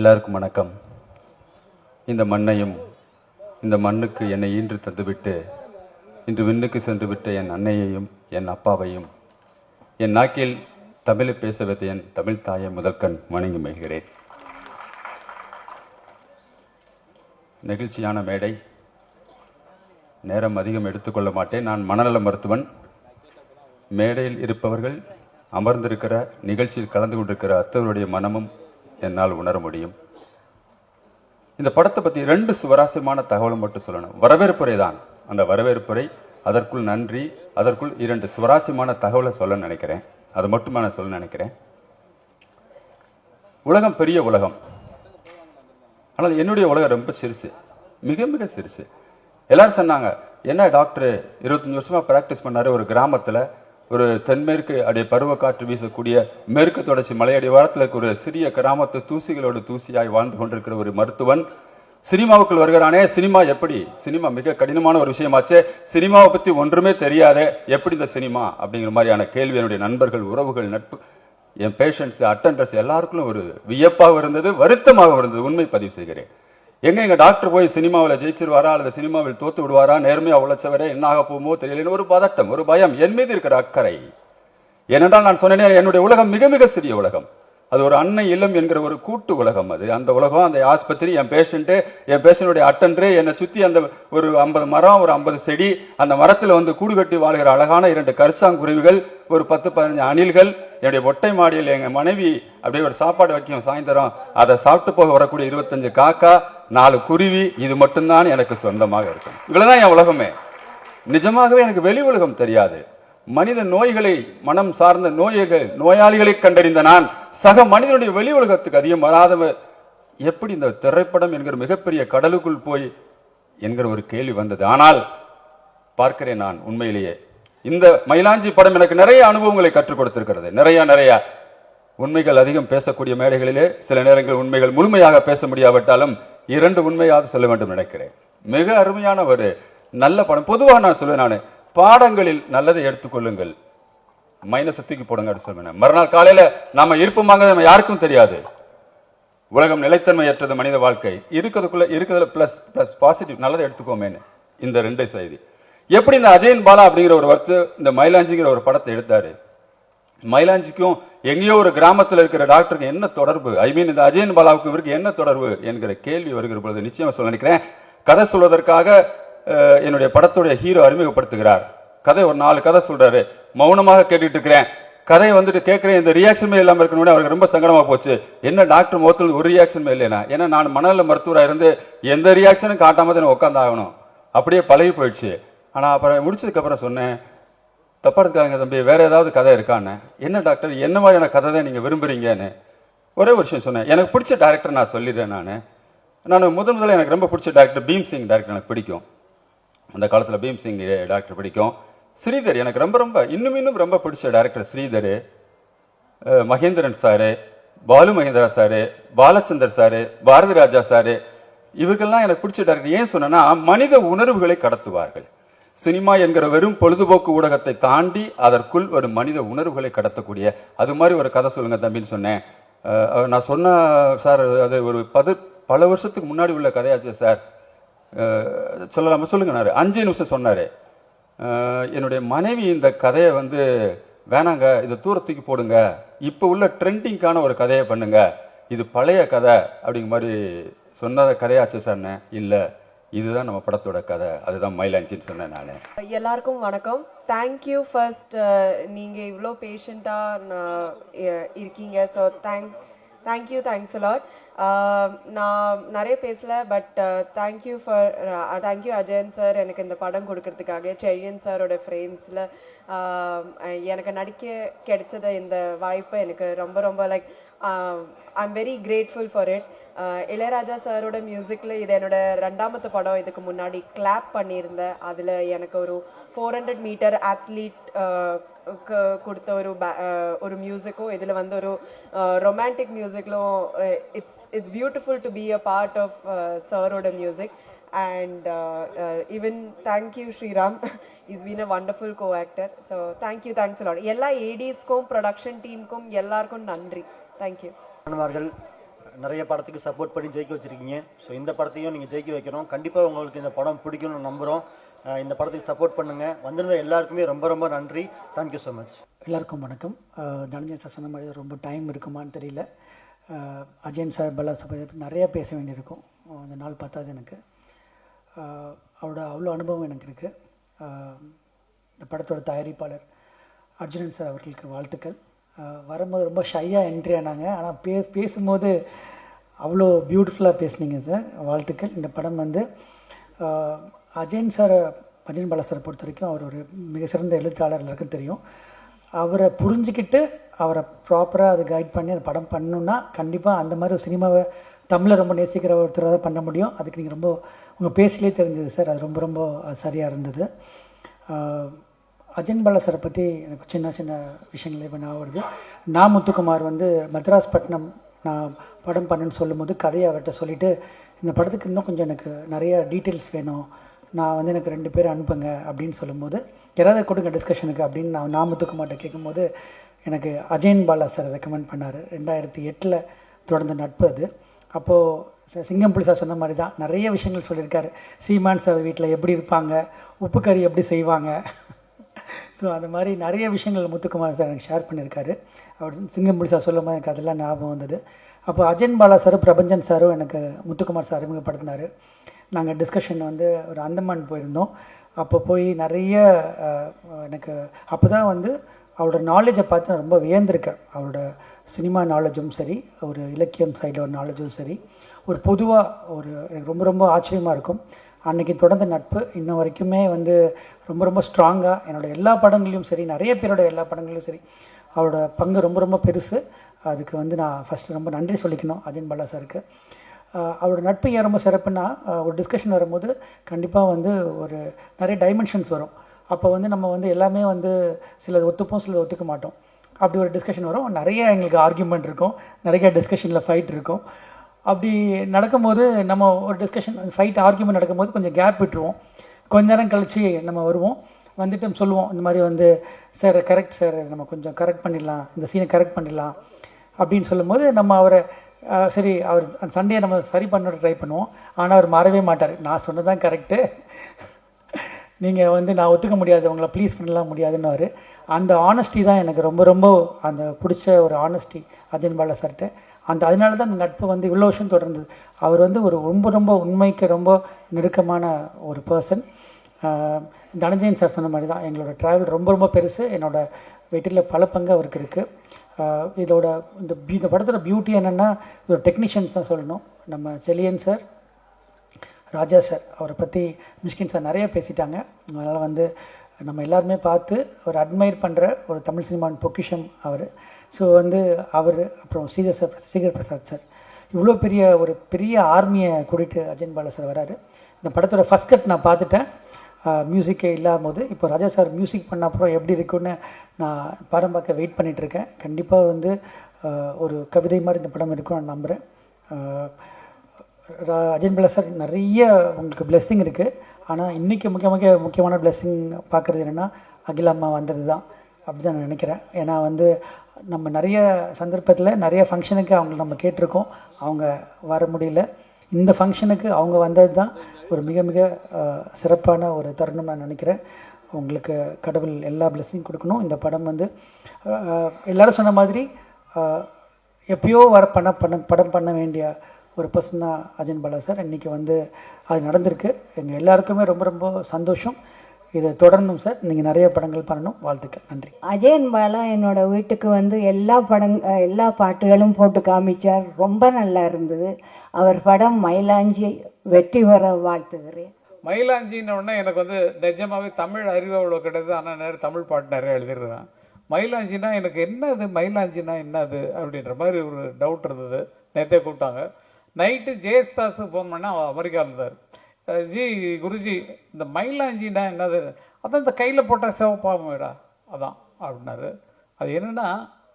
எல்லாருக்கும் வணக்கம். இந்த மண்ணையும் இந்த மண்ணுக்கு என்னை ஈன்று தந்துவிட்டு இன்று விண்ணுக்கு சென்று விட்ட என் அன்னையையும் என் அப்பாவையும் என் நாக்கில் தமிழை பேச வைத்த என் தமிழ் தாயை முதற்கண் வணங்கி மகிழ்கிறேன். நெகிழ்ச்சியான மேடை, நேரம் அதிகம் எடுத்துக்கொள்ள மாட்டேன். நான் மனநல மருத்துவன். மேடையில் இருப்பவர்கள், அமர்ந்திருக்கிற நிகழ்ச்சியில் கலந்து கொண்டிருக்கிற அத்தவருடைய மனமும் என்னால் உணர முடியும். இந்த படத்தை பற்றி 2 சுவாரஸ்யமான தகவலும் மட்டும் சொல்லணும். வரவேற்புரை தான் அந்த வரவேற்புரை, அதற்குள் நன்றி, அதற்குள் 2 சுவாரஸ்யமான தகவலை சொல்ல நினைக்கிறேன். அது மட்டும் நான் சொல்ல நினைக்கிறேன். உலகம் பெரிய உலகம், ஆனால் என்னுடைய உலகம் ரொம்ப சிறுசு, மிக மிக சிறுசு. எல்லாரும் சொன்னாங்க, என்ன டாக்டர் 25 வருஷமா பிராக்டிஸ் பண்ணாரு ஒரு கிராமத்தில், ஒரு தென்மேற்கு அடைய பருவ காற்று வீசக்கூடிய மேற்கு தொடர்ச்சி மலையடி வாரத்தில் ஒரு சிறிய கிராமத்து தூசிகளோடு தூசியாய் வாழ்ந்து கொண்டிருக்கிற ஒரு மருத்துவன் சினிமாவுக்குள் வருகிறானே. சினிமா எப்படி? சினிமா மிக கடினமான ஒரு விஷயமாச்சே, சினிமாவை பற்றி ஒன்றுமே தெரியாதே, எப்படி இந்த சினிமா அப்படிங்கிற மாதிரியான கேள்வி என்னுடைய நண்பர்கள், உறவுகள், நட்பு, என் பேஷண்ட்ஸ், அட்டண்டர்ஸ் எல்லாருக்கும் ஒரு வியப்பாக இருந்தது, வருத்தமாக இருந்தது. உண்மை பதிவு செய்கிறேன். எங்க டாக்டர் போய் சினிமாவில் ஜெயிச்சிருவாரா அல்லது சினிமாவில் தோத்து விடுவாரா, நேர்மையா உழைச்சவரே என்ன ஆக போமோ தெரியலன்னு ஒரு பதட்டம், ஒரு பயம், என் மீது இருக்கிற அக்கறை. ஏனென்றால் நான் சொன்னேன், என்னுடைய உலகம் மிக மிக சிறிய உலகம். அது ஒரு அன்னை இல்லம் என்கிற ஒரு கூட்டு உலகம். அது அந்த உலகம், அந்த ஆஸ்பத்திரி, என் பேஷண்ட்டுடைய அட்டண்டரு, என்னை சுற்றி அந்த ஒரு 50 மரம், ஒரு 50 செடி, அந்த மரத்தில் வந்து கூடு கட்டி வாழ்கிற அழகான 2 கரிச்சாங்குருவிகள், ஒரு 10-15 அணில்கள், என்னுடைய ஒட்டை மாடியில் எங்கள் மனைவி அப்படியே ஒரு சாப்பாடு வைக்கும் சாயந்தரம், அதை சாப்பிட்டு போக வரக்கூடிய 25 காக்கா, 4 குருவி, இது மட்டும்தான் எனக்கு சொந்தமாக இருக்கும். இவ்வளவுதான் என் உலகமே. நிஜமாகவே எனக்கு வெளி உலகம் தெரியாது. மனித நோய்களை, மனம் சார்ந்த நோயாளிகளை கண்டறிந்த நான் சக மனிதனுடைய வெளி உலகத்துக்கு அதிகம் வராதவர். எப்படி இந்த திரைப்படம் என்கிற மிகப்பெரிய கடலுக்குள் போய் என்கிற ஒரு கேள்வி வந்தது. ஆனால் பார்க்கிறேன், நான் உண்மையிலேயே இந்த மயிலாஞ்சி படம் எனக்கு நிறைய அனுபவங்களை கற்றுக் கொடுத்திருக்கிறது. நிறைய உண்மைகள் அதிகம் பேசக்கூடிய மேடைகளிலே சில நேரங்கள் உண்மைகள் முழுமையாக பேச முடியாவிட்டாலும் 2 உண்மையாக சொல்ல வேண்டும் நினைக்கிறேன். மிக அருமையான ஒரு நல்ல படம். பொதுவாக நான் சொல்லுவேன், நான் பாடங்களில் நல்லதை எடுத்துக்கொள்ளுங்கள், மைனஸ் தூக்கி போடுங்க சொல்லுவேன். மறுநாள் காலையில நாம இருப்போமாங்க நம்ம யாருக்கும் தெரியாது. உலகம் நிலைத்தன்மையற்றது, மனித வாழ்க்கை இருக்கிறதுல பிளஸ் பாசிட்டிவ் நல்லதை எடுத்துக்கோமேன்னு இந்த 2 செய்தி. எப்படி இந்த அஜயன் பாலா அப்படிங்கிற ஒரு இந்த மயிலாஞ்சிங்கிற ஒரு படத்தை எடுத்தாரு. மயிலாஞ்சிக்கும் எங்கேயோ ஒரு கிராமத்தில் இருக்கிற டாக்டருக்கு என்ன தொடர்பு, இந்த அஜயன் பாலாவுக்கு இவருக்கு என்ன தொடர்பு என்கிற கேள்வி வருகிற பொழுது நிச்சயமா சொல்ல நினைக்கிறேன். கதை சொல்வதற்காக என்னுடைய படத்துடைய ஹீரோ அறிமுகப்படுத்துகிறார். கதை ஒரு 4 கதை சொல்றாரு. மௌனமாக கேட்டுட்டு இருக்கிறேன். கதையை வந்துட்டு கேட்கிறேன், இந்த ரியாக்ஷனுமே இல்லாம இருக்கணும். அவருக்கு ரொம்ப சங்கடமா போச்சு. என்ன டாக்டர் முகத்தில் ஒரு ரியாக்ஷனுமே இல்லைனா, ஏன்னா நான் மனநல மருத்துவராக இருந்து எந்த ரியாக்ஷனும் காட்டாம தான் உட்காந்து ஆகணும், அப்படியே பழகி போயிடுச்சு. ஆனா அப்புறம் முடிச்சதுக்கு அப்புறம் சொன்னேன், தப்பா இருக்காங்க தம்பி, வேற ஏதாவது கதை இருக்கான்னு. என்ன டாக்டர், என்ன மாதிரியான கதை தான் நீங்க விரும்புறீங்கன்னு ஒரே ஒரு விஷயம் சொன்னேன். எனக்கு பிடிச்ச டைரக்டர் நான் சொல்லிடுறேன். நான் முதல்ல எனக்கு ரொம்ப பிடிச்ச டைரக்டர் பீம் சிங் டைரக்டர் எனக்கு பிடிக்கும். அந்த காலத்தில் பீம் சிங் டைரக்டர் பிடிக்கும். ஸ்ரீதர் எனக்கு ரொம்ப இன்னும் ரொம்ப பிடிச்ச director Sridhar, Mahendran sir, Balu Mahendra sir, Balachander sir, Bharathi Raja sir, இவர்கள்லாம் எனக்கு பிடிச்ச டைரக்டர். ஏன் சொன்னா, மனித உணர்வுகளை கடத்துவார்கள். சினிமா என்கிற வெறும் பொழுதுபோக்கு ஊடகத்தை தாண்டி அதற்குள் ஒரு மனித உணர்வுகளை கடத்தக்கூடிய அது மாதிரி ஒரு கதை சொல்லுங்க தம்பின்னு சொன்னேன். நான் சொன்ன சார், அது ஒரு பல வருஷத்துக்கு முன்னாடி உள்ள கதையாச்சு சார், சொல்லலாமா சொல்லுங்க. 5 நிமிஷம் சொன்னாரு. என்னுடைய மனைவி இந்த கதையை வேணாங்க, இதை தூரத்துக்கு போடுங்க, இப்போ உள்ள ட்ரெண்டிங்கான ஒரு கதையை பண்ணுங்க, இது பழைய கதை அப்படிங்கிற மாதிரி சொன்ன கதையாச்சு சார். இல்லை, இதுதான் நம்ம படத்தோட கதை, அதுதான் மயிலாஞ்சின்னு சொன்னேன் நான். எல்லாருக்கும் வணக்கம். தேங்க்யூ ஃபர்ஸ்ட், நீங்கள் இவ்வளோ பேஷண்ட்டாக இருக்கீங்க. So thanks a lot. நான் நிறைய பேசல, பட் தேங்க்யூ அஜயன் சார் எனக்கு இந்த படம் கொடுக்கறதுக்காக. செழியன் சாரோட ஃப்ரெண்ட்ஸில் எனக்கு நடிக்க கிடைச்சத இந்த வாய்ப்பை எனக்கு ரொம்ப like I'm very grateful for it. Ilaiyaraaja சாரோட மியூசிக்கில் இது என்னோட 2வது படம். இதுக்கு முன்னாடி கிளாப் பண்ணியிருந்தேன். அதில் எனக்கு ஒரு 400 மீட்டர் அத்லீட் கொடுத்த ஒரு மியூசிக்கும், இதில் ஒரு ரொமான்டிக் மியூசிக்லும் it's beautiful to be a part of சாரோட மியூசிக். And even thank you Sriram, he's been a wonderful co-actor. So thanks a lot. எல்லா ADs க்கும் production team க்கும் எல்லாருக்கும் நன்றி. Thank you. நிறைய படத்துக்கு சப்போர்ட் பண்ணி ஜெயிக்க வச்சுருக்கீங்க. ஸோ இந்த படத்தையும் நீங்கள் ஜெயிக்க வைக்கணும். கண்டிப்பாக உங்களுக்கு இந்த படம் பிடிக்கும்னு நம்புகிறோம். இந்த படத்துக்கு சப்போர்ட் பண்ணுங்கள். வந்திருந்த எல்லாருக்குமே ரொம்ப ரொம்ப நன்றி. Thank you so much. எல்லாருக்கும் வணக்கம். தனஞ்சயன் சார் சொன்ன மாதிரி ரொம்ப டைம் இருக்குமான்னு தெரியல. அஜயன் சார், பல்லா சார் நிறையா பேச வேண்டியிருக்கும். அந்த நாள் பார்த்தாது எனக்கு. அவரோட அவ்வளோ அனுபவம் எனக்கு இருக்குது. இந்த படத்தோட தயாரிப்பாளர் அர்ஜுனன் சார் அவர்களுக்கு வாழ்த்துக்கள். வரும்போது ரொம்ப ஷையாக என்ட்ரி ஆனாங்க, ஆனால் பேசும்போது அவ்வளோ பியூட்டிஃபுல்லாக பேசுனீங்க சார், வாழ்த்துக்கள். இந்த படம் வந்து அஜயன் பாலா சாரை பொறுத்த வரைக்கும் அவர் ஒரு மிக சிறந்த எழுத்தாளர், எல்லாருக்கும் தெரியும். அவரை புரிஞ்சுக்கிட்டு அவரை ப்ராப்பராக அதை கைட் பண்ணி அந்த படம் பண்ணணுன்னா கண்டிப்பாக அந்த மாதிரி ஒரு சினிமாவை தமிழை ரொம்ப நேசிக்கிற ஒருத்தராக தான் பண்ண முடியும். அதுக்கு நீங்கள் ரொம்ப உங்கள் பேசிலே தெரிஞ்சது சார், அது ரொம்ப ரொம்ப சரியாக இருந்தது. அஜயன் பாலா சாரை பற்றி எனக்கு சின்ன சின்ன விஷயங்கள் இப்போ நான் வருது. நான் முத்துக்குமார் வந்து மத்ராஸ் பட்டினம் நான் படம் பண்ணுன்னு சொல்லும்போது கதையை அவர்கிட்ட சொல்லிவிட்டு, இந்த படத்துக்கு இன்னும் கொஞ்சம் எனக்கு நிறைய டீட்டெயில்ஸ் வேணும், நான் வந்து எனக்கு 2 பேர் அனுப்புங்க அப்படின்னு சொல்லும்போது, யாராவது கொடுங்க டிஸ்கஷனுக்கு அப்படின்னு நான் முத்துக்குமார்கிட்ட கேட்கும்போது எனக்கு அஜயன் பாலா சார் ரெக்கமெண்ட் பண்ணார். 2008 தொடர்ந்த நட்பு அது. அப்போது சிங்கம் புலி சார் சொன்ன மாதிரி தான் நிறைய விஷயங்கள் சொல்லியிருக்காரு. சீமான் சார் வீட்டில் எப்படி இருப்பாங்க, உப்பு கறி எப்படி செய்வாங்க, ஸோ அந்த மாதிரி நிறைய விஷயங்கள் முத்துக்குமார் சார் எனக்கு ஷேர் பண்ணியிருக்காரு. அவர் சிங்கம் புலி சார் சொல்லும் போது எனக்கு அதெல்லாம் ஞாபகம் வந்தது. அப்போ அஜயன் பாலா சாரும் பிரபஞ்சன் சாரும் எனக்கு முத்துக்குமார் சார் அறிமுகப்படுத்தினார். நாங்கள் டிஸ்கஷன் வந்து ஒரு அந்தமான் போயிருந்தோம். அப்போ போய் நிறைய எனக்கு அப்போ தான் வந்து அவரோட நாலேஜை பார்த்து நான் ரொம்ப வியந்திருக்கேன். அவரோட சினிமா நாலேஜும் சரி, ஒரு இலக்கியம் சைடில் ஒரு நாலேஜும் சரி, ஒரு பொதுவாக எனக்கு ரொம்ப ரொம்ப ஆச்சரியமாக இருக்கும். அன்றைக்கி தொடர்ந்த நட்பு இன்னும் வரைக்குமே வந்து ரொம்ப ரொம்ப ஸ்ட்ராங்காக என்னோடய எல்லா படங்களையும் சரி, நிறைய பேரோட எல்லா படங்களையும் சரி, அவரோட பங்கு ரொம்ப ரொம்ப பெருசு. அதுக்கு வந்து நான் ஃபஸ்ட்டு ரொம்ப நன்றி சொல்லிக்கணும் அஜயன் பாலா சாருக்கு. அவரோட நட்பு ஏன் ரொம்ப சிறப்புன்னா, ஒரு டிஸ்கஷன் வரும்போது கண்டிப்பாக வந்து ஒரு நிறைய டைமென்ஷன்ஸ் வரும். அப்போ வந்து நம்ம வந்து எல்லாமே வந்து சிலது ஒத்துப்போம், சிலது ஒத்துக்க மாட்டோம். அப்படி ஒரு டிஸ்கஷன் வரும். நிறைய எங்களுக்கு ஆர்கியூமெண்ட் இருக்கும், நிறைய டிஸ்கஷனில் ஃபைட் இருக்கும். அப்படி நடக்கும்போது நம்ம ஒரு டிஸ்கஷன் ஃபைட் ஆர்கியூமெண்ட் நடக்கும்போது கொஞ்சம் கேப் விட்டுருவோம். கொஞ்ச நேரம் கழித்து நம்ம வருவோம், வந்துட்டு சொல்லுவோம் இந்த மாதிரி வந்து சார் கரெக்ட் சார், நம்ம கொஞ்சம் கரெக்ட் பண்ணிடலாம், இந்த சீனை கரெக்ட் பண்ணிடலாம் அப்படின்னு சொல்லும்போது நம்ம அவரை சரி அவர் அந்த சண்டையை நம்ம சரி பண்ண ட்ரை பண்ணுவோம். ஆனால் அவர் மாறவே மாட்டார். நான் சொன்னதான் கரெக்டு, நீங்கள் வந்து நான் ஒத்துக்க முடியாது, உங்களை ப்ளீஸ் பண்ணலாம் முடியாதுன்னு. அந்த ஆனஸ்டி தான் எனக்கு ரொம்ப ரொம்ப அந்த பிடிச்ச ஒரு ஆனஸ்டி அஜயன் பாலா சார்கிட்ட. அதனால தான் அந்த நட்பு வந்து இவ்வளோ வருஷம் தொடர்ந்தது. அவர் வந்து ஒரு ரொம்ப ரொம்ப உண்மைக்கு ரொம்ப நெருக்கமான ஒரு பர்சன். தனஞ்சயன் சார் சொன்ன மாதிரி தான் எங்களோட ட்ராவல் ரொம்ப ரொம்ப பெருசு. என்னோடய வீட்டில் பல பங்கு அவருக்கு இருக்குது. இந்த படத்தோட பியூட்டி என்னென்னா, இதோட டெக்னீஷியன்ஸ் தான் சொல்லணும். நம்ம செலியன் சார், ராஜா சார், அவரை பற்றி மிஷ்கின் சார் நிறைய பேசிட்டாங்க. அதனால் வந்து நம்ம எல்லாருமே பார்த்து ஒரு அட்மையர் பண்ணுற ஒரு தமிழ் சினிமாவின் பொக்கிஷம் அவர். ஸோ வந்து அவர், அப்புறம் ஸ்ரீகர் பிரசாத் சார், இவ்வளோ ஒரு பெரிய ஆர்மியை கூட்டிகிட்டு அஜயன் பாலா சார் வராரு. இந்த படத்தோட ஃபஸ்ட் கட் நான் பார்த்துட்டேன், மியூசிக்கே இல்லாத போது. இப்போ ராஜா சார் மியூசிக் பண்ண அப்புறம் எப்படி இருக்குன்னு நான் படம் பார்க்க வெயிட் பண்ணிகிட்ருக்கேன். கண்டிப்பாக வந்து ஒரு கவிதை மாதிரி இந்த படம் இருக்கும் நான் நம்புகிறேன். அஜயன் பாலா சார் நிறைய உங்களுக்கு பிளெஸ்ஸிங் இருக்குது. ஆனால் இன்றைக்கி முக்கியமான பிளெஸ்ஸிங் பார்க்குறது என்னென்னா, அகிலம்மா வந்தது தான். அப்படி தான் நான் நினைக்கிறேன். ஏன்னா வந்து நம்ம நிறைய சந்தர்ப்பத்தில் நிறைய ஃபங்க்ஷனுக்கு அவங்கள நம்ம கேட்டிருக்கோம், அவங்க வர முடியல. இந்த ஃபங்க்ஷனுக்கு அவங்க வந்தது தான் ஒரு மிக மிக சிறப்பான ஒரு தருணம் நான் நினைக்கிறேன். உங்களுக்கு கடவுள் எல்லா பிளெஸ்ஸிங் கொடுக்கணும். இந்த படம் வந்து எல்லோரும் சொன்ன மாதிரி எப்பயோ படம் பண்ண வேண்டிய ஒரு பர்சன் தான் அஜயன் பாலா சார். இன்றைக்கி வந்து அது நடந்திருக்கு. எங்கள் எல்லாருக்குமே ரொம்ப ரொம்ப சந்தோஷம். இதை தொடரணும் சார், நீங்கள் நிறைய படங்கள் பண்ணணும். வாழ்த்துக்கள், நன்றி. அஜயன் பாலா என்னோட வீட்டுக்கு வந்து எல்லா பாட்டுகளும் போட்டு காமிச்சார். ரொம்ப நல்லா இருந்தது. அவர் படம் மயிலாஞ்சி வெற்றி பெற வாழ்த்துகிறேன். மயிலாஞ்சின்னு உடனே எனக்கு வந்து நிஜமாவே தமிழ் அறிவு அவ்வளோ கிடையாது. ஆனால் நிறைய தமிழ் பாட்டு நிறைய எழுதிடுறேன். மயிலாஞ்சின்னா எனக்கு என்னது, மயிலாஞ்சின்னா என்னது அப்படின்ற மாதிரி ஒரு டவுட் இருந்தது. நேற்றே கூப்பிட்டாங்க. நைட்டு ஜெயஸ்தாஸு ஃபோன் பண்ணால் அமெரிக்காவில் இருந்தார். ஜி குருஜி, இந்த மயிலாஞ்சின்னா என்னது? அதான் இந்த கையில் போட்டால் சிவப்பாமேடா அதான் அப்படின்னாரு. அது என்னென்னா,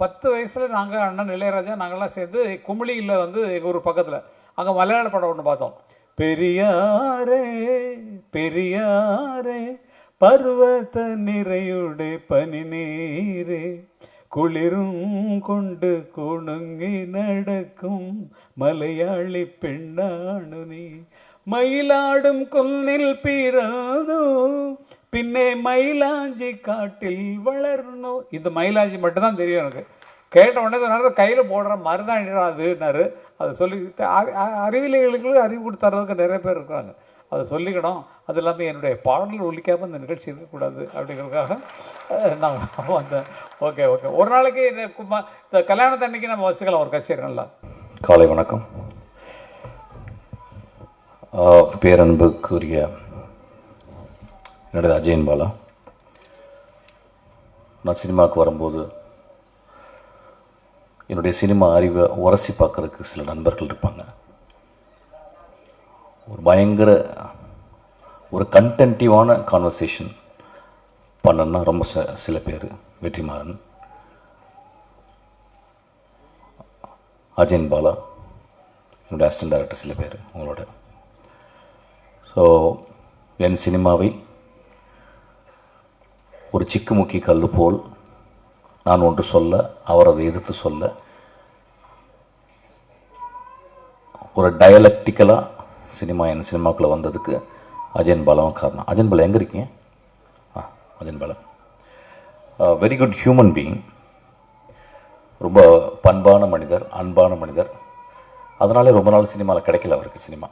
10 வயசில் நாங்கள் அண்ணன் இளையராஜா நாங்கள்லாம் சேர்ந்து குமிழியில் வந்து எங்கள் ஊர் பக்கத்தில் அங்கே மலையாள படம் ஒன்று பார்த்தோம். பெரியாரே பெரியாரே பருவத்த நிறையுடைய பனி நீரே குளிரும் கொண்டு குணுங்கி நடக்கும் மலையாளி பெண்ணானு நீ, மயிலாடும் கொல்லில் பிறந்தோ பின்னே மயிலாஞ்சி காட்டில் வளரணும். இந்த மயிலாஞ்சி மட்டும்தான் தெரியும் எனக்கு. கேட்ட உடனே சொன்னாரு கையில் போடுற மருதாணிடா அதுன்னாரு. அதை சொல்லி அறிவியல்களுக்கு அறிவு கொடுத்தறதுக்கு நிறைய பேர் இருக்காங்க, அதை சொல்லிக்கணும். அது இல்லாமல் என்னுடைய பாடல் ஒழிக்காமல் இந்த நிகழ்ச்சி இருக்கக்கூடாது அப்படிங்கிறதுக்காக நான் வந்தேன். ஓகே ஓகே, ஒரு நாளைக்கு இந்த கல்யாணத்தன்னைக்கு நம்ம வச்சுக்கலாம் ஒரு கச்சேரி. நல்லா காலை வணக்கம். பேரன்புக்குரிய என்னோட அஜயன் பாலா. நான் சினிமாவுக்கு வரும்போது என்னுடைய சினிமா அறிவை உரசி பார்க்கறதுக்கு சில நண்பர்கள் இருப்பாங்க. ஒரு பயங்கர ஒரு கண்டென்டிவான கான்வர்சேஷன் பண்ணணும்னா ரொம்ப சில பேர், வெற்றிமாறன், அஜயன் பாலா, என்னுடைய அசிஸ்டன்ட் டைரக்டர் சில பேர் உங்களோட. ஸோ என் சினிமாவை ஒரு சிக்குமுக்கி கல் போல் நான் ஒன்று சொல்ல, அவர் அதை எதிர்த்து சொல்ல, ஒரு டயலக்டிக்கலாக என் சினிமாக்குள்ளே வந்ததுக்கு அஜயன் பாலாவும் காரணம். அஜயன் பாலா எங்கே இருக்கீங்க? Ajayan Bala very good human being, ரொம்ப பண்பான மனிதர், அன்பான மனிதர். அதனாலே ரொம்ப நாள் சினிமாவில் கிடைக்கல அவருக்கு சினிமா.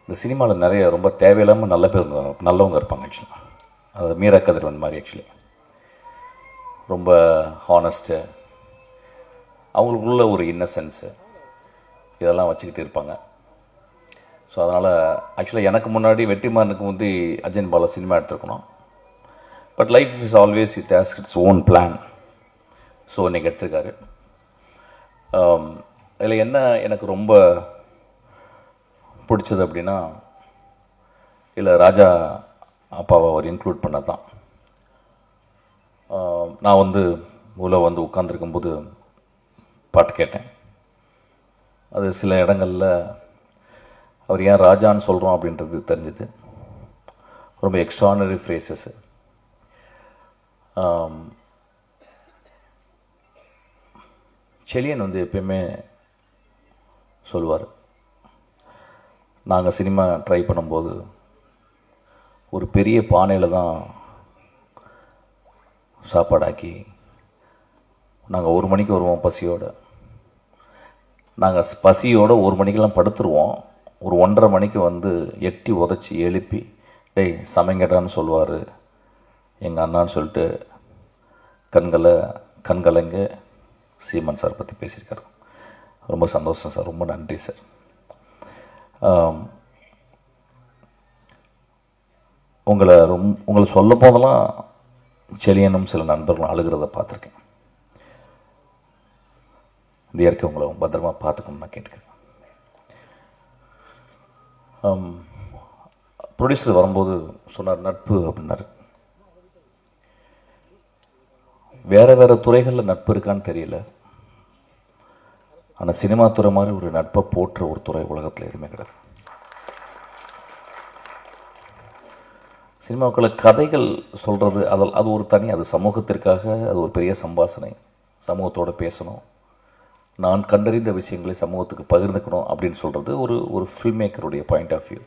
இந்த சினிமாவில் நிறைய ரொம்ப தேவையில்லாமல் நல்லவங்க இருப்பாங்க ஆக்சுவலாக. அது மீரா கதிரவன் மாதிரி ஆக்சுவலி ரொம்ப ஹானஸ்ட்டு, அவங்களுக்குள்ள ஒரு இன்னசென்ஸு இதெல்லாம் வச்சுக்கிட்டு இருப்பாங்க. ஸோ அதனால் ஆக்சுவலாக எனக்கு முன்னாடி வெற்றிமாறனுக்கு வந்து அஜயன் பாலா சினிமா எடுத்துருக்கணும். But life is always it has its own plan. So இன்றைக்கி எடுத்திருக்காரு. இதில் என்ன எனக்கு ரொம்ப பிடிச்சது அப்படின்னா, இல்லை ராஜா அப்பாவை அவர் இன்க்ளூட் பண்ண தான். நான் உள்ள உட்காந்துருக்கும்போது பாட்டு கேட்டேன். அது சில இடங்களில் அவர் ஏன் ராஜான்னு சொல்கிறோம் அப்படின்றது தெரிஞ்சுது. ரொம்ப எக்ஸ்ட்ரானரி ஃப்ரேசஸ்ஸு. செலியன் எப்பயுமே சொல்லுவார், நாங்கள் சினிமா ட்ரை பண்ணும்போது ஒரு பெரிய பானையில் தான் சாப்பாடாக்கி நாங்கள் 1 மணிக்கு வருவோம் பசியோடு. நாங்கள் பசியோடு 1 மணிக்கெல்லாம் படுத்துருவோம். ஒரு 1:30 மணிக்கு எட்டி உதச்சி எழுப்பி டேய் சமைங்கடான்னு சொல்லுவார் எங்கள் அண்ணான்னு சொல்லிட்டு கண்கலங்க சீமன் சார் பற்றி பேசியிருக்காரு. ரொம்ப சந்தோஷம் சார், ரொம்ப நன்றி சார். உங்களை சொல்ல போதெல்லாம் செலியனும் சில நண்பர்களும் அழுகிறத பார்த்துருக்கேன். இந்த இயற்கை உங்களை பத்திரமா பார்த்துக்கணும்னு நான் கேட்டுக்கிறேன். ப்ரொடியூசர் வரும்போது சொன்னார் நட்பு அப்படின்னாரு. வேறு துறைகளில் நட்பு இருக்கான்னு தெரியல, ஆனால் சினிமா துறை மாதிரி ஒரு நட்பை போற்ற ஒரு துறை உலகத்தில் எதுவுமே கிடையாது. சினிமாவுக்குள்ள கதைகள் சொல்கிறது அது ஒரு தனி, அது சமூகத்திற்காக அது ஒரு பெரிய சம்பாசனை. சமூகத்தோடு பேசணும், நான் கண்டறிந்த விஷயங்களை சமூகத்துக்கு பகிர்ந்துக்கணும் அப்படின்னு சொல்கிறது ஒரு ஃபில்ம் மேக்கருடைய பாயிண்ட் ஆஃப் வியூ.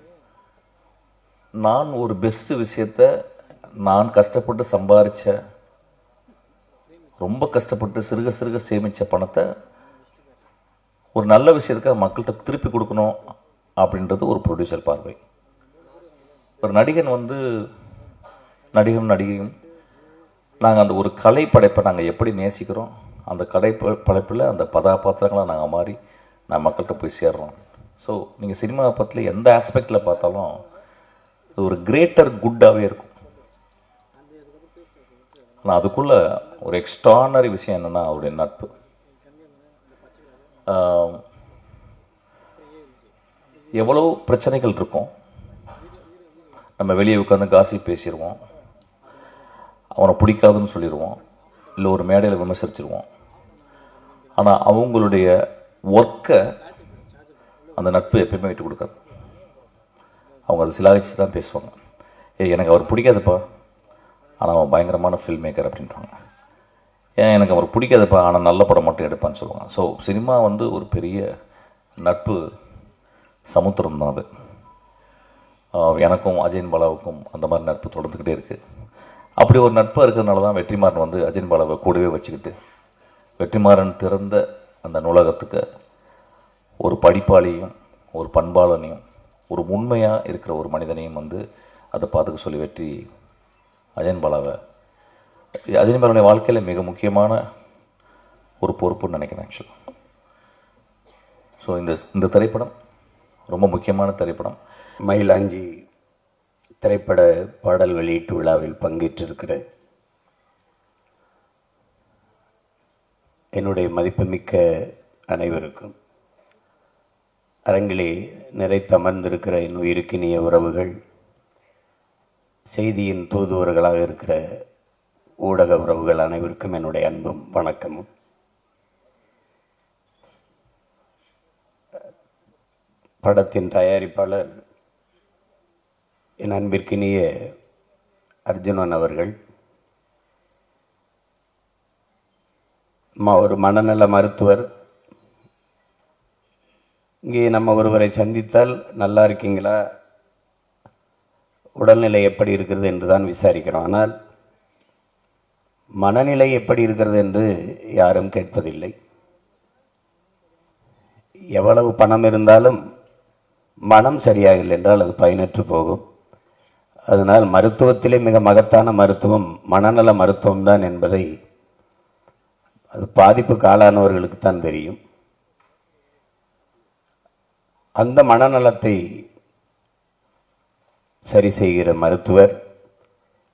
நான் ஒரு பெஸ்ட்டு விஷயத்தை நான் கஷ்டப்பட்டு சம்பாதிச்ச, ரொம்ப கஷ்டப்பட்டு சிறுக சேமித்த பணத்தை ஒரு நல்ல விஷயத்துக்காக மக்கள்கிட்ட திருப்பி கொடுக்கணும் அப்படின்றது ஒரு ப்ரொடியூசர் பார்வை. ஒரு நடிகன் நடிகையும் நாங்கள் அந்த ஒரு கலை படைப்பை நாங்கள் எப்படி நேசிக்கிறோம், அந்த கடை படைப்பில் அந்த கதாபாத்திரங்களாக நாங்கள் மாறி நான் மக்கள்கிட்ட போய் சேர்றோம். ஸோ நீங்கள் சினிமாவை பற்றி எந்த ஆஸ்பெக்டில் பார்த்தாலும் அது ஒரு கிரேட்டர் குட்டாகவே இருக்கும். ஆனால் அதுக்குள்ளே ஒரு எக்ஸ்ட்ரானரி விஷயம் என்னென்னா அவருடைய நட்பு. எவ்வளோ பிரச்சனைகள் இருக்கும், நம்ம வெளியே உட்காந்து காசி பேசிடுவோம், அவனை பிடிக்காதுன்னு சொல்லிடுவோம், இல்லை ஒரு மேடையில் விமர்சிச்சிருவோம். ஆனால் அவங்களுடைய ஒர்க்கை அந்த நட்பு எப்பயுமே விட்டு கொடுக்காது. அவங்க அதை சிலாகிச்சு தான் பேசுவாங்க. எனக்கு அவர் பிடிக்காதுப்பா, ஆனால் அவன் பயங்கரமான ஃபில்ம் மேக்கர் அப்படின்றாங்க. ஏன் எனக்கு அவர் பிடிக்காதப்பா, ஆனால் நல்ல படம் மட்டும் எடுப்பான்னு சொல்லுவாங்க. ஸோ சினிமா வந்து ஒரு பெரிய நட்பு சமுத்திரம் தான் அது. எனக்கும் அஜயன் பாலாவுக்கும் அந்த மாதிரி நட்பு தொடர்ந்துக்கிட்டே இருக்குது. அப்படி ஒரு நட்பு இருக்கிறதுனால தான் வெற்றிமாறன் வந்து அஜயன் பாலாவை கூடவே வச்சுக்கிட்டு வெற்றிமாறன் திறந்த அந்த நூலகத்துக்கு ஒரு படிப்பாளியும் ஒரு பண்பாளனையும் ஒரு உண்மையாக இருக்கிற ஒரு மனிதனையும் வந்து அதை பார்த்துக்க சொல்லி வெற்றி அஜயன் பாலாவுடைய வாழ்க்கையில் மிக முக்கியமான ஒரு பொறுப்புன்னு நினைக்கிறேன் ஆக்சுவலாக. ஸோ இந்த திரைப்படம் ரொம்ப முக்கியமான திரைப்படம். மயிலாஞ்சி திரைப்பட பாடல் வெளியீட்டு விழாவில் பங்கேற்றிருக்கிற என்னுடைய மதிப்புமிக்க அனைவருக்கும், அரங்கிலே நிறைத்தமர்ந்திருக்கிற என் உயிருக்கினிய உறவுகள், செய்தியின் தூதுவர்களாக இருக்கிற ஊடக உறவுகள் அனைவருக்கும் என்னுடைய அன்பும் வணக்கமும். படத்தின் தயாரிப்பாளர் என் அன்பிற்கினிய அர்ஜுனன் அவர்கள், ஒரு மனநல மருத்துவர். இங்கே நம்ம ஒருவரை சந்தித்தால் நல்லா இருக்கீங்களா, உடல்நிலை எப்படி இருக்கிறது என்று தான் விசாரிக்கிறோம். ஆனால் மனநிலை எப்படி இருக்கிறது என்று யாரும் கேட்பதில்லை. எவ்வளவு பணம் இருந்தாலும் மனம் சரியாக இல்லை என்றால் அது பயனற்று போகும். அதனால் மருத்துவத்திலே மிக மகத்தான மருத்துவம் மனநல மருத்துவம் தான் என்பதை அது பாதிப்புக்கு ஆளானவர்களுக்கு தான் தெரியும். அந்த மனநலத்தை சரி செய்கிற மருத்துவர்,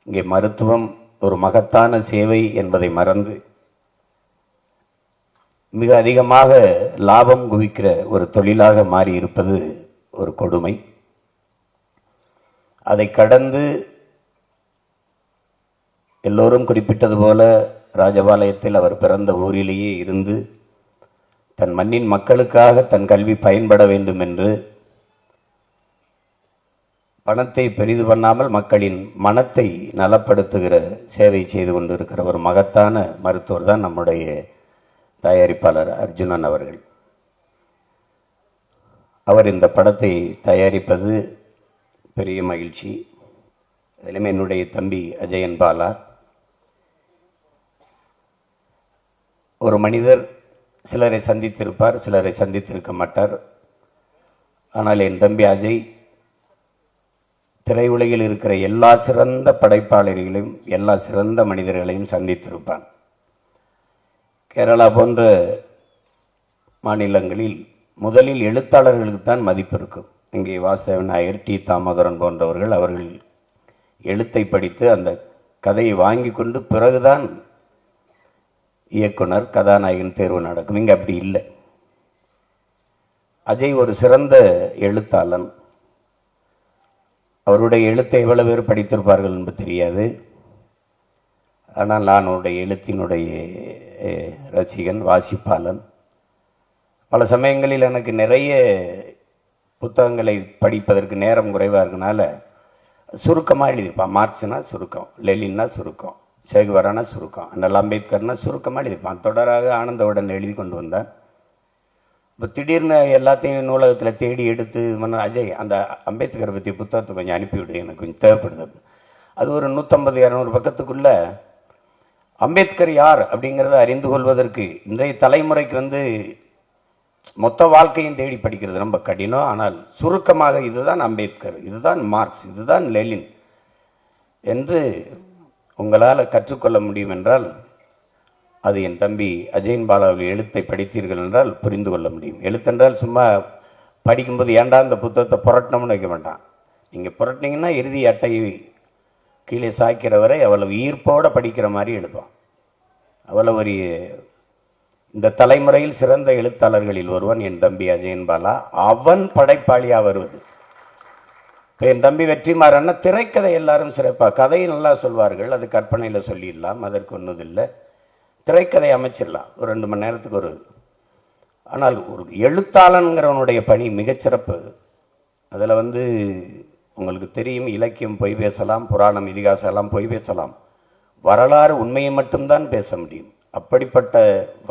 இங்கே மருத்துவம் ஒரு மகத்தான சேவை என்பதை மறந்து மிக அதிகமாக லாபம் குவிக்கிற ஒரு தொழிலாக மாறி இருப்பது ஒரு கொடுமை. அதை கடந்து எல்லோரும் குறிப்பிட்டது போல ராஜபாளையத்தில் அவர் பிறந்த ஊரிலேயே இருந்து தன் மண்ணின் மக்களுக்காக தன் கல்வி பயன்பட வேண்டும் என்று பணத்தை பெரிது பண்ணாமல் மக்களின் மனத்தை நலப்படுத்துகிற சேவை செய்து கொண்டிருக்கிற ஒரு மகத்தான மருத்துவர் தான் நம்முடைய தயாரிப்பாளர் அர்ஜுனன் அவர்கள். அவர் இந்த படத்தை தயாரிப்பது பெரிய மகிழ்ச்சி. அதிலும் என்னுடைய தம்பி அஜயன் பாலா. ஒரு மனிதர் சிலரை சந்தித்திருப்பார், சிலரை சந்தித்திருக்க மாட்டார். ஆனால் என் தம்பி அஜய் திரையுலகில் இருக்கிற எல்லா சிறந்த படைப்பாளர்களையும் எல்லா சிறந்த மனிதர்களையும் சந்தித்திருப்பான். கேரளா போன்ற மாநிலங்களில் முதலில் எழுத்தாளர்களுக்கு தான் மதிப்பு இருக்கும். இங்கே வாசுதேவன் நாயர், டி தாமோதரன் போன்றவர்கள் அவர்கள் எழுத்தை படித்து அந்த கதையை வாங்கி கொண்டு பிறகுதான் இயக்குனர் கதாநாயகன் தேர்வு நடக்கும். இங்கே அப்படி இல்லை. அஜய் ஒரு சிறந்த எழுத்தாளன். அவருடைய எழுத்தை எவ்வளவு பேர் படித்திருப்பார்கள் என்று தெரியாது. ஆனால் நான் அவருடைய எழுத்தினுடைய ரசிகன், வாசிப்பாளன். பல சமயங்களில் எனக்கு நிறைய புத்தகங்களை படிப்பதற்கு நேரம் குறைவாக இருக்கனால சுருக்கமாக எழுதியிருப்பான். மார்க்ஸ்னா சுருக்கம், லெலின்னா சுருக்கம், சேகுவரானா சுருக்கம், அண்ணல் அம்பேத்கர்னா சுருக்கமாக எழுதியிருப்பான். தொடராக ஆனந்தவுடன் எழுதி கொண்டு வந்தான். இப்போ திடீர்னு எல்லாத்தையும் நூலகத்தில் தேடி எடுத்து அஜய் அந்த அம்பேத்கரை பற்றி புத்தகத்தை கொஞ்சம் அனுப்பிவிடு, எனக்கு கொஞ்சம் தேவைப்படுது. அது ஒரு 150-200 பக்கத்துக்குள்ள அம்பேத்கர் யார் அப்படிங்கிறத அறிந்து கொள்வதற்கு இன்றைய தலைமுறைக்கு மொத்த வாழ்க்கையும் தேடி படிக்கிறது ரொம்ப கடினம். ஆனால் சுருக்கமாக இதுதான் அம்பேத்கர், இதுதான் மார்க்ஸ், இதுதான் லெலின் என்று உங்களால் கற்றுக்கொள்ள முடியும் என்றால் அது என் தம்பி அஜயன் பாலாவில் எழுத்தை படித்தீர்கள் என்றால் புரிந்து கொள்ள முடியும். எழுத்தென்றால் சும்மா படிக்கும்போது ஏண்டா இந்த புத்தகத்தை புரட்டணும்னு வைக்க மாட்டான். நீங்கள் புரட்டினீங்கன்னா இறுதி அட்டையை கீழே சாய்க்கிறவரை அவ்வளவு ஈர்ப்போடு படிக்கிற மாதிரி எழுதுவான். அவ்வளவு ஒரு இந்த தலைமுறையில் சிறந்த எழுத்தாளர்களில் ஒருவன் என் தம்பி அஜயன் பாலா. அவன் படைப்பாளியாக வருவது. இப்போ என் தம்பி வெற்றிமாறன்னா திரைக்கதை எல்லாரும் சிறப்பாக கதையை நல்லா சொல்வார்கள். அது கற்பனையில் சொல்லிடலாம், அதற்கு ஒன்றும் இல்லை. திரைக்கதை அமைச்சிடலாம் ஒரு 2 மணி நேரத்துக்கு ஒரு. ஆனால் ஒரு எழுத்தாளனுங்கிறவனுடைய பணி மிகச்சிறப்பு. அதில் உங்களுக்கு தெரியும், இலக்கியம் பொய் பேசலாம், புராணம் இதிகாசம் எல்லாம் பொய் பேசலாம், வரலாறு உண்மையை மட்டும்தான் பேச முடியும். அப்படிப்பட்ட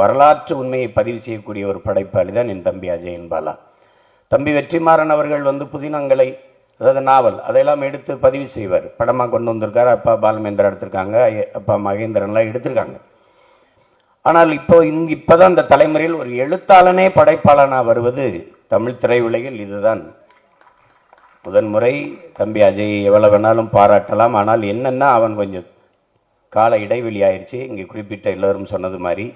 வரலாற்று உண்மையை பதிவு செய்யக்கூடிய ஒரு படைப்பாளி தான் என் தம்பி அஜயன் பாலா. தம்பி வெற்றிமாறன் அவர்கள் வந்து புதினங்களை, அதாவது நாவல், அதையெல்லாம் எடுத்து பதிவு செய்வார். படமாக கொண்டு வந்திருக்காரு. அப்பா பாலமேந்திரா எடுத்திருக்காங்க, அப்பா மகேந்திரன்லாம் எடுத்திருக்காங்க. ஆனால் இப்போதான் இந்த தலைமுறையில் ஒரு எழுத்தாளனே படைப்பாளனாக வருவது தமிழ் திரையுலகில் இதுதான் முதன்முறை. தம்பி அஜய் எவ்வளவு வேணாலும் பாராட்டலாம். ஆனால் என்னன்னா, அவன் கொஞ்சம் கால இடைவெளி ஆயிடுச்சு, இங்கே குறிப்பிட்ட எல்லோரும் சொன்னது மாதிரி.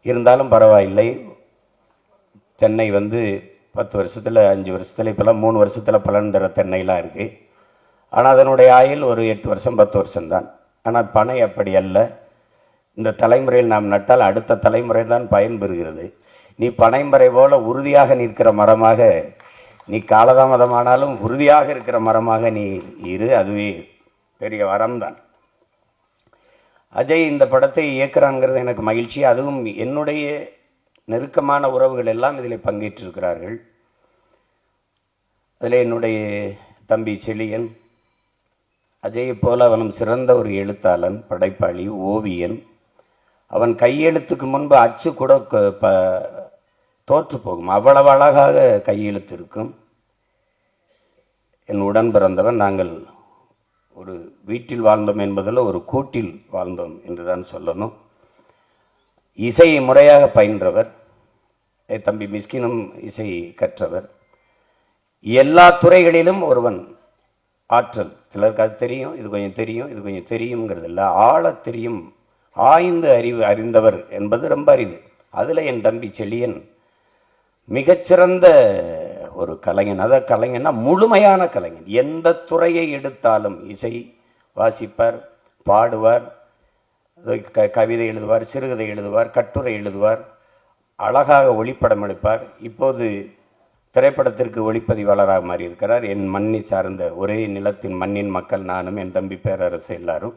இருந்தாலும் பரவாயில்லை. தென்னை வந்து 10 வருஷத்தில் 5 வருஷத்தில் இப்போல்லாம் 3 வருஷத்தில் பலன் தர தென்னைலாம் இருக்குது. ஆனால் அதனுடைய ஆயுள் ஒரு 8 வருஷம் 10 வருஷம்தான். ஆனால் பனை அப்படி அல்ல. இந்த தலைமுறையில் நாம் நட்டால் அடுத்த தலைமுறை தான் பயன்பெறுகிறது. நீ பனைமரை போல உறுதியாக நிற்கிற மரமாக, நீ காலதாமதமானாலும் உறுதியாக இருக்கிற மரமாக நீ இரு. அதுவே பெரிய வரம்தான். அஜய் இந்த படத்தை இயக்குறாங்கிறது எனக்கு மகிழ்ச்சி. அதுவும் என்னுடைய நெருக்கமான உறவுகள் எல்லாம் இதில் பங்கேற்றிருக்கிறார்கள். அதில் என்னுடைய தம்பி செழியன், அஜயை போல அவனும் சிறந்த ஒரு எழுத்தாளன், படைப்பாளி, ஓவியன். அவன் கையெழுத்துக்கு முன்பு அச்சு கூட தோற்று போகும், அவ்வளவு அழகாக கையெழுத்து இருக்கும். என் உடன் பிறந்தவன். நாங்கள் ஒரு வீட்டில் வாழ்ந்தோம் என்பதில் ஒரு கூட்டில் வாழ்ந்தோம் என்றுதான் சொல்லணும். இசையை முறையாக பயின்றவர். தம்பி மிஸ்கினும் இசை கற்றவர். எல்லா துறைகளிலும் ஒருவன் ஆற்றல். சிலருக்கு அது தெரியும், இது கொஞ்சம் தெரியும், இது கொஞ்சம் தெரியுங்கிறது இல்லை, ஆழ தெரியும், ஆய்ந்து அறிந்தவர் என்பது ரொம்ப அரிது. அதில் என் தம்பி செழியன் மிகச்சிறந்த ஒரு கலைஞன். அதாவது கலைஞன்னா முழுமையான கலைஞன். எந்த துறையை எடுத்தாலும் இசை வாசிப்பார், பாடுவார், கவிதை எழுதுவார், சிறுகதை எழுதுவார், கட்டுரை எழுதுவார், அழகாக ஒளிப்படம் எடுப்பார். இப்போது திரைப்படத்திற்கு ஒளிப்பதிவாளராக மாறி இருக்கிறார். என் மண்ணை சார்ந்த ஒரே நிலத்தின் மண்ணின் மக்கள் நானும், என் தம்பி பேரரசு எல்லாரும்.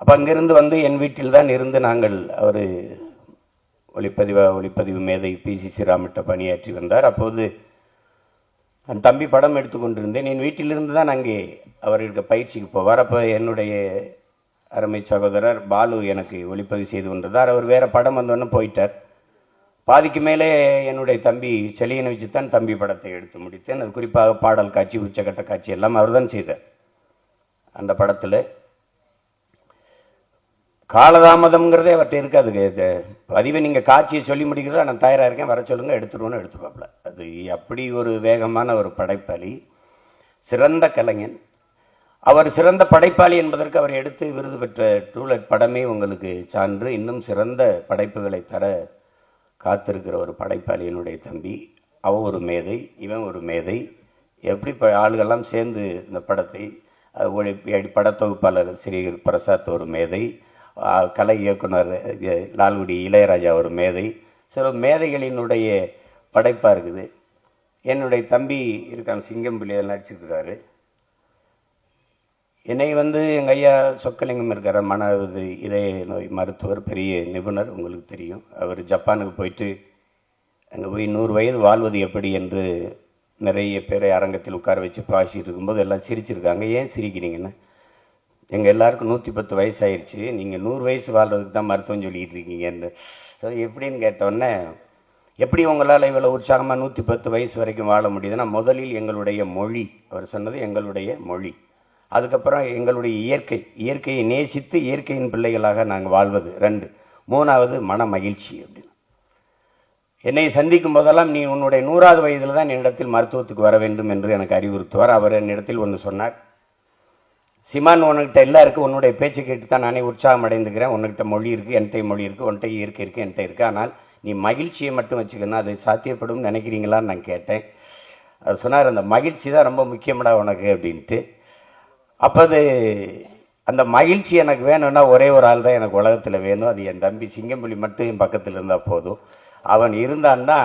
அப்போ அங்கிருந்து வந்து என் வீட்டில் தான் இருந்து நாங்கள் அவர் ஒளிப்பதிவு மேதை PC ஸ்ரீராமிட்ட பணியாற்றி வந்தார். அப்போது என் தம்பி படம் எடுத்துக்கொண்டிருந்தேன். என் வீட்டிலிருந்து தான் அங்கே அவர்களுக்கு பயிற்சிக்கு போவார். அப்போ என்னுடைய அருமை சகோதரர் பாலு எனக்கு ஒளிப்பதிவு செய்து கொண்டிருந்தார். அவர் வேறு படம் வந்தோன்னு போயிட்டார். பாதிக்கு மேலே என்னுடைய தம்பி செழியனை வச்சு தான் தம்பி படத்தை எடுத்து முடித்தேன். அது குறிப்பாக பாடல் காட்சி, உச்சக்கட்ட காட்சி எல்லாம் அவர் தான் செய்தார். அந்த படத்தில் காலதாமதம்ங்கிறதே அவர்கிட்ட இருக்காது. பதிவை நீங்கள் காட்சியை சொல்லி முடிக்கிறதா, நான் தயாராக இருக்கேன், வர சொல்லுங்கள், எடுத்துருவோன்னு எடுத்துருவாப்புல. அது அப்படி ஒரு வேகமான ஒரு படைப்பாளி, சிறந்த கலைஞன். அவர் சிறந்த படைப்பாளி என்பதற்கு அவர் எடுத்து விருது பெற்ற டூலெட் படமே உங்களுக்கு சான்று. இன்னும் சிறந்த படைப்புகளை தர காத்திருக்கிற ஒரு படைப்பாளி என்னுடைய தம்பி. அவன் ஒரு மேதை, இவன் ஒரு மேதை. எப்படி ஆளுகள்லாம் சேர்ந்து இந்த படத்தை, படத்தொகுப்பாளர் ஸ்ரீ பிரசாத் ஒரு மேதை, கலை இயக்குனர் லால்குடி இளையராஜா ஒரு மேதை. சில மேதைகளினுடைய படைப்பாக இருக்குது. என்னுடைய தம்பி இருக்கான், சிங்கம்பிள்ளி, அதில் நடிச்சிருக்கிறாரு. என்னை வந்து எங்கள் ஐயா சொக்கலிங்கம் இருக்கிற இதய நோய் மருத்துவர், பெரிய நிபுணர், உங்களுக்கு தெரியும். அவர் ஜப்பானுக்கு போயிட்டு அங்கே போய் 100 வயது வாழ்வது எப்படி என்று நிறைய பேரை அரங்கத்தில் உட்கார வச்சு பேசிட்டு இருக்கும்போது எல்லாம் சிரிச்சிருக்காங்க. ஏன் சிரிக்கிறீங்கன்னு, எங்கள் எல்லாருக்கும் 110 வயசு ஆயிடுச்சு, நீங்கள் 100 வயசு வாழ்றதுக்கு தான் மருத்துவம் சொல்லிகிட்டு இருக்கீங்கன்னு. எப்படின்னு கேட்டோன்னே, எப்படி உங்களால் இவ்வளோ உற்சாகமாக 110 வயசு வரைக்கும் வாழ முடியுதுன்னா, முதலில் எங்களுடைய மொழி, அவர் சொன்னது எங்களுடைய மொழி, அதுக்கப்புறம் எங்களுடைய இயற்கையை நேசித்து இயற்கையின் பிள்ளைகளாக நாங்கள் வாழ்வது 2, 3வது மன மகிழ்ச்சி அப்படின்னு. என்னை சந்திக்கும் போதெல்லாம், நீ உன்னுடைய 100வது வயதில் தான் என்னிடத்தில் மருத்துவத்துக்கு வர வேண்டும் என்று எனக்கு அறிவுறுத்துவார். அவர் என்னிடத்தில் ஒன்று சொன்னார், சிமான், உன்கிட்ட எல்லாம் இருக்குது, உன்னுடைய பேச்சு கேட்டு தான் நானே உற்சாகம் அடைந்துக்கிறேன். உன்கிட்ட மொழி இருக்குது, என்கிட்ட மொழி இருக்குது, உன்கிட்ட இயற்கை இருக்குது, என்கிட்ட இருக்குது, ஆனால் நீ மகிழ்ச்சியை மட்டும் வச்சுக்கணும், அது சாத்தியப்படும் நினைக்கிறீங்களான்னு நான் கேட்டேன். அவர் சொன்னார், அந்த மகிழ்ச்சி தான் ரொம்ப முக்கியமாடா உனக்கு அப்படின்ட்டு. அப்போ அந்த மகிழ்ச்சி எனக்கு வேணும்னா ஒரே ஒரு ஆள் தான் எனக்கு உலகத்தில் வேணும், அது என் தம்பி சிங்கம்புலி மட்டும் என் பக்கத்தில் இருந்தால் போதும். அவன் இருந்தான்னா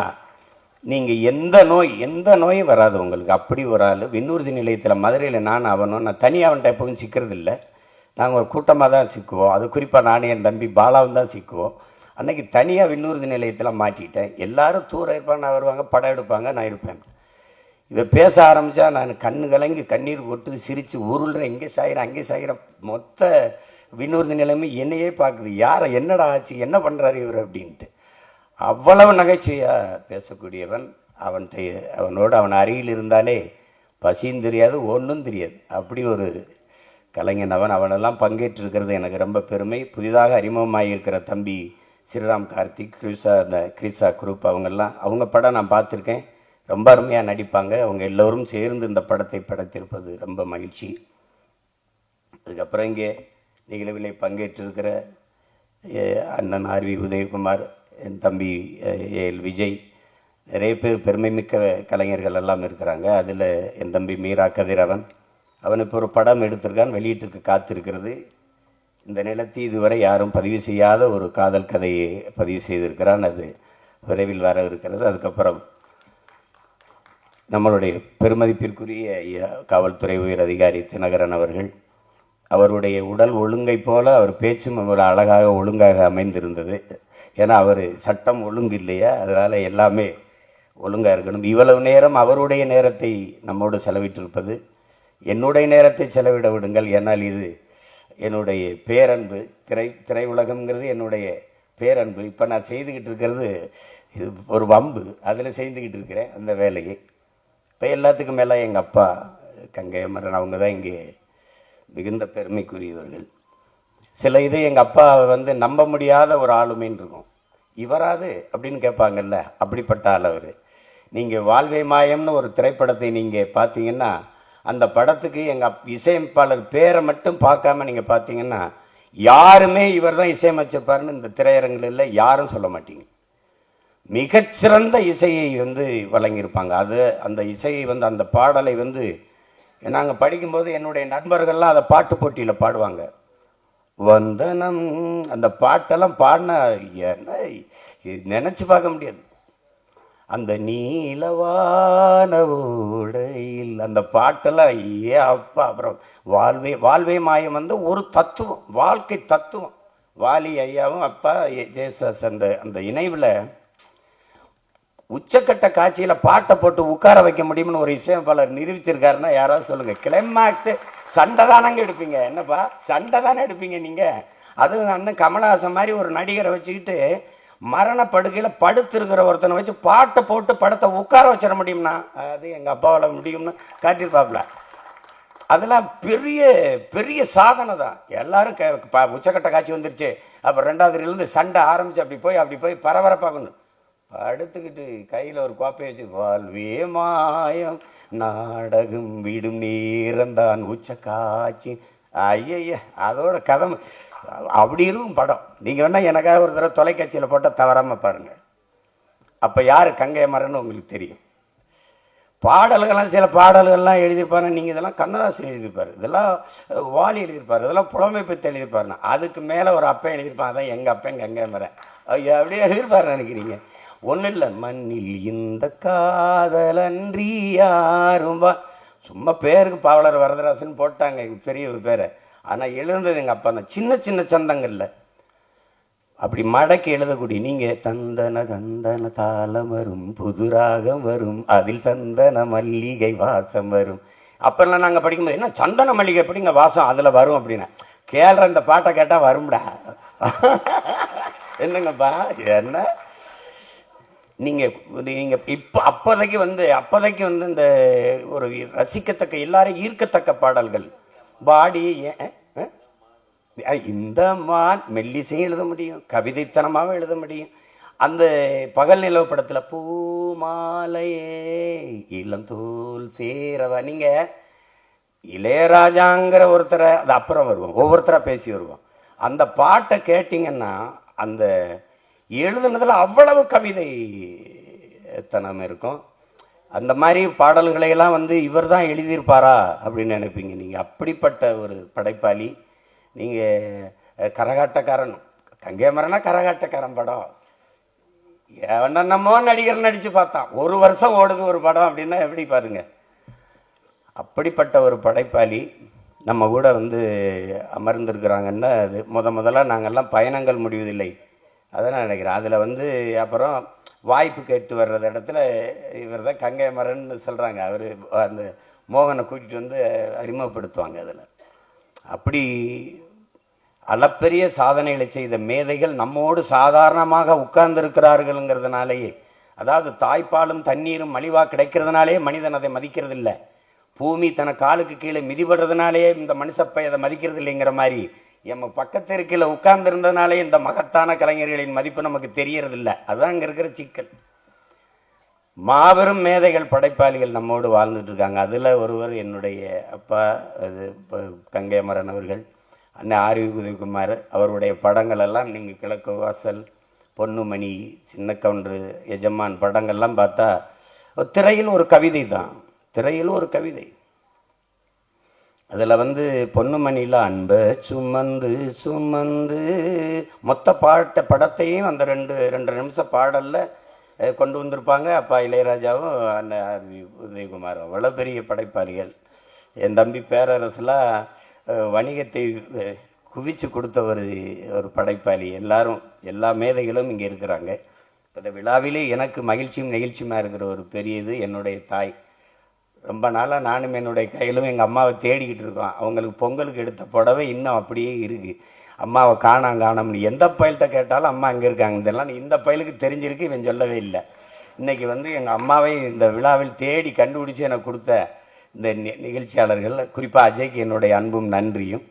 நீங்கள் எந்த நோயும் வராது உங்களுக்கு. அப்படி ஒரு ஆள். விண்ணூர்தி நிலையத்தில் மதுரையில் நான் தனியாக அவன்கிட்ட எப்பவும் சிக்கிறது இல்லை, நாங்கள் ஒரு கூட்டமாக தான் சிக்குவோம். அது குறிப்பாக நானும் என் தம்பி பாலாவும் தான் சிக்குவோம். அன்றைக்கி தனியாக விண்ணூர்தி நிலையத்தில் மாட்டிட்டேன். எல்லாரும் தூர இருப்பாங்க, நான் வருவாங்க, படம் எடுப்பாங்க, நான் இருப்பேன். இதை பேச ஆரம்பித்தா நான் கண்ணு கலங்கி கண்ணீர் கொட்டு சிரித்து உருள்றேன், இங்கே சாயிறேன், அங்கே சாயிறேன். மொத்த வினூர்தி நிலைமை என்னையே பார்க்குது, யாரை என்னடா ஆச்சு, என்ன பண்ணுறாரு இவர் அப்படின்ட்டு. அவ்வளவு நகைச்சுவையாக பேசக்கூடியவன். அவனோடு அவன் அருகில் இருந்தாலே பசியும் தெரியாது, ஒன்றும் தெரியாது. அப்படி ஒரு கலைஞன் அவனெல்லாம் பங்கேற்றிருக்கிறது எனக்கு ரொம்ப பெருமை. புதிதாக அறிமுகமாகியிருக்கிற தம்பி ஸ்ரீராம் கார்த்திக், கிரிசா குரூப், அவங்க படம் நான் பார்த்துருக்கேன். ரொம்ப அருமையாக நடிப்பாங்க. அவங்க எல்லோரும் சேர்ந்து இந்த படத்தை படைத்திருப்பது ரொம்ப மகிழ்ச்சி. அதுக்கப்புறம் இங்கே நிகழ்வில் பங்கேற்றிருக்கிற அண்ணன் ஆர்வி உதயகுமார், என் தம்பி ஏஎல் விஜய், நிறைய பேர் பெருமைமிக்க கலைஞர்கள் எல்லாம் இருக்கிறாங்க. அதில் என் தம்பி மீரா கதிரவன், அவன் இப்போ ஒரு படம் எடுத்திருக்கான், வெளியீட்டுக்கு காத்திருக்கிறது. இந்த நிலத்தில் இதுவரை யாரும் பதிவு செய்யாத ஒரு காதல் கதையை பதிவு செய்திருக்கிறான். அது விரைவில் வர இருக்கிறது. அதுக்கப்புறம் நம்மளுடைய பெருமதிப்பிற்குரிய காவல்துறை உயர் அதிகாரி தினகரன் அவர்கள், அவருடைய உடல் ஒழுங்கை போல அவர் பேச்சும் அவ்வளோ அழகாக ஒழுங்காக அமைந்திருந்தது. ஏன்னா அவர் சட்டம் ஒழுங்கு இல்லையா, அதனால் எல்லாமே ஒழுங்காக இருக்கணும். இவ்வளவு நேரம் அவருடைய நேரத்தை நம்மோடு செலவிட்டிருப்பது, என்னுடைய நேரத்தை செலவிட விடுங்கள். ஏன்னால் இது என்னுடைய பேரன்பு. திரையுலகம்ங்கிறது என்னுடைய பேரன்பு. இப்போ நான் செய்துக்கிட்டு இருக்கிறது இது ஒரு வம்பு, அதில் செய்துக்கிட்டு இருக்கிறேன் அந்த வேலையை. இப்போ எல்லாத்துக்கும் மேலே எங்கள் அப்பா கங்கையமரன், அவங்க தான் இங்கே மிகுந்த பெருமைக்குரியவர்கள். சில இது எங்கள் அப்பா நம்ப முடியாத ஒரு ஆளுமைன்னு இருக்கும். இவராது அப்படின்னு கேட்பாங்கல்ல, அப்படிப்பட்ட ஆள் அவர். நீங்கள் வாழ்வே மாயம்னு ஒரு திரைப்படத்தை நீங்கள் பார்த்தீங்கன்னா, அந்த படத்துக்கு எங்கள் இசையமைப்பாளர் பேரை மட்டும் பார்க்காம நீங்கள் பார்த்தீங்கன்னா, யாருமே இவர் தான் இசையமைச்சிருப்பாருன்னு இந்த திரையரங்கில் யாரும் சொல்ல மாட்டீங்க. மிகச்சிறந்த இசையை வழங்கியிருப்பாங்க. அது அந்த இசையை அந்த பாடலை நாங்கள் படிக்கும்போது என்னுடைய நண்பர்கள்லாம் அதை பாட்டு போட்டியில் பாடுவாங்க. வந்தனம், அந்த பாட்டெல்லாம் பாடினா நினச்சி பார்க்க முடியாது. அந்த நீலவான ஓடையில் அந்த பாட்டெல்லாம் அப்பா. அப்புறம் வாழ்வே மாயம் ஒரு தத்துவம், வாழ்க்கை தத்துவம். வாலி ஐயாவும் அப்பா ஜேசஸ் அந்த இணைவில் உச்சக்கட்ட காட்சியில் பாட்டை போட்டு உட்கார வைக்க முடியும்னு ஒரு இசையமைப்பாளர் நிரூபிச்சிருக்காருன்னா யாராவது சொல்லுங்க. கிளைமாக்ஸ் சண்டை தானங்க எடுப்பீங்க, என்னப்பா சண்டை தானே எடுப்பீங்க நீங்க. அதுவும் அண்ணன் கமலஹாசன் மாதிரி ஒரு நடிகரை வச்சுக்கிட்டு மரணப்படுகையில் படுத்திருக்கிற ஒருத்தனை வச்சு பாட்டை போட்டு படத்தை உட்கார வச்சிட முடியும்னா அது எங்கள் அப்பாவால் முடியும்னு காட்டியிருப்பாப்புல. அதெல்லாம் பெரிய பெரிய சாதனை தான். எல்லாரும் உச்சக்கட்ட காட்சி வந்துருச்சு, அப்புறம் ரெண்டாவதுலேருந்து சண்டை ஆரம்பிச்சு அப்படி போய் பரபரப்பாகணும். அடுத்துக்கிட்டு கையில் ஒரு கோப்பை வச்சு வாழ்வே மாயம் நாடகம் விடும் நேரம்தான் உச்ச காட்சி. ஐய அதோட கதை அப்படி இருக்கும் படம். நீங்கள் வேணால் எனக்காக ஒரு தடவை தொலைக்காட்சியில் போட்டால் தவறாமல் பாருங்கள். அப்போ யார் கங்கையமரன்னு உங்களுக்கு தெரியும். பாடல்கள்லாம் சில பாடல்கள்லாம் எழுதியிருப்பாரு. நீங்கள் இதெல்லாம் கண்ணதாசன் எழுதியிருப்பார், இதெல்லாம் வாலி எழுதியிருப்பார், இதெல்லாம் புலமை பற்றி எழுதியிருப்பாருன்னா அதுக்கு மேலே ஒரு அப்பன் எழுதியிருப்பான். அதான் எங்கள் அப்பன் கங்கையமரன். ஐயா அப்படியே எழுதியிருப்பாரு நினைக்கிறீங்க. ஒன்றும் இல்லை, மண்ணில் இந்த காதலன்றி யாரும் வா. சும்மா பேருக்கு பாவலர் வரதராசன் போட்டாங்க எங்கள் பெரிய பேரை. ஆனால் எழுந்தது எங்கள் அப்பா தான். சின்ன சின்ன சந்தங்கள்ல அப்படி மடக்கி எழுதக்கூடிய நீங்கள் தந்தன தந்தன தாளம் வரும், புதுராகம் வரும், அதில் சந்தன மல்லிகை வாசம் வரும். அப்பெல்லாம் நாங்கள் படிக்கும்போது என்ன சந்தன மல்லிகை எப்படிங்க வாசம் அதில் வரும் அப்படின்னா, கேள்ற இந்த பாட்டை கேட்டால் வரும்டா. என்னங்கப்பா என்ன நீங்கள் இப்போ அப்போதைக்கு இந்த ஒரு ரசிக்கத்தக்க எல்லாரும் ஈர்க்கத்தக்க பாடல்கள் பாடி இந்த மான் மெல்லிசையும் எழுத முடியும், கவிதைத்தனமாகவும் எழுத முடியும். அந்த பகல் நிலவு படத்தில் பூமாலையே இளந்தோல் சேரவா, நீங்கள் இளையராஜாங்கிற ஒருத்தரை அது அப்புறம் வருவோம், ஒவ்வொருத்தராக பேசி வருவோம். அந்த பாட்டை கேட்டிங்கன்னா அந்த எழுதுனதில் அவ்வளவு கவிதை தனம் இருக்கும். அந்த மாதிரி பாடல்களையெல்லாம் இவர் தான் எழுதியிருப்பாரா அப்படின்னு நினைப்பீங்க நீங்கள். அப்படிப்பட்ட ஒரு படைப்பாளி. நீங்கள் கரகாட்டக்காரன், கங்கையமரனா கரகாட்டக்காரன் படம் என்னென்னமோ நடிகர் நடித்து பார்த்தான், ஒரு வருஷம் ஓடுது ஒரு படம் அப்படின்னா எப்படி பாருங்க. அப்படிப்பட்ட ஒரு படைப்பாளி நம்ம கூட அமர்ந்திருக்கிறாங்கன்னா அது முதல்ல நாங்கள்லாம் பயணங்கள் முடிவதில்லை அதான் நான் நினைக்கிறேன். அதில் அப்புறம் வாய்ப்பு கேட்டு வர்ற இடத்துல இவர் தான் கங்கையமரன்னு சொல்கிறாங்க. அவர் அந்த மோகனை கூட்டிகிட்டு அறிமுகப்படுத்துவாங்க அதில். அப்படி அளப்பெரிய சாதனைகளை செய்த மேதைகள் நம்மோடு சாதாரணமாக உட்கார்ந்திருக்கிறார்கள்ங்கிறதுனாலேயே, அதாவது தாய்ப்பாலும் தண்ணீரும் மலிவாக கிடைக்கிறதுனாலே மனிதன் அதை மதிக்கிறது இல்லை, பூமி தன காலுக்கு கீழே மிதிபடுறதுனாலே இந்த மனுஷப்பை அதை மதிக்கிறது இல்லைங்கிற மாதிரி நம்ம பக்கத்திற்குள்ள உட்கார்ந்துருந்ததுனாலே இந்த மகத்தான கலைஞர்களின் மதிப்பு நமக்கு தெரியறதில்லை. அதுதான் இங்கே இருக்கிற சிக்கல். மாபெரும் மேதைகள் படைப்பாளிகள் நம்மோடு வாழ்ந்துட்டு இருக்காங்க. அதில் ஒருவர் என்னுடைய அப்பா, அது கங்கை அமரன் அவர்கள், அண்ணன் ஆர்வி உதயகுமார். அவருடைய படங்கள் எல்லாம் நீங்கள் கிழக்கு வாசல், பொன்னுமணி, சின்ன கவுண்டரு, எஜமான் படங்கள்லாம் பார்த்தா திரையில் ஒரு கவிதை தான், திரையில் ஒரு கவிதை. அதில் பொன்னுமணியில் அன்பை சுமந்து சுமந்து மொத்த படத்தையும் அந்த ரெண்டு நிமிஷம் பாடலில் கொண்டு வந்திருப்பாங்க அப்பா இளையராஜாவும் அண்ணன் ஆர்வி உதயகுமாரும். அவ்வளோ பெரிய படைப்பாளிகள். என் தம்பி பேரரசுலாம் வணிகத்தை குவிச்சு கொடுத்த ஒரு படைப்பாளி. எல்லா மேதைகளும் இங்கே இருக்கிறாங்க. இந்த விழாவிலே எனக்கு மகிழ்ச்சியும் நெகிழ்ச்சியுமா இருக்கிற ஒரு பெரியது என்னுடைய தாய். ரொம்ப நாளாக நானும் என்னுடைய கையிலும் எங்கள் அம்மாவை தேடிக்கிட்டு இருக்கோம். அவங்களுக்கு பொங்கலுக்கு எடுத்த புடவை இன்னும் அப்படியே இருக்குது. அம்மாவை காணாம்னு எந்த பயல்கிட்ட கேட்டாலும் அம்மா அங்கே இருக்காங்க. இதெல்லாம் இந்த பயலுக்கு தெரிஞ்சிருக்கு, இவன் சொல்லவே இல்லை. இன்றைக்கி எங்கள் அம்மாவை இந்த விழாவில் தேடி கண்டுபிடிச்சி எனக்கு கொடுத்த இந்த நிகழ்ச்சியாளர்கள், குறிப்பாக அஜய்க்கு என்னுடைய அன்பும் நன்றியும்.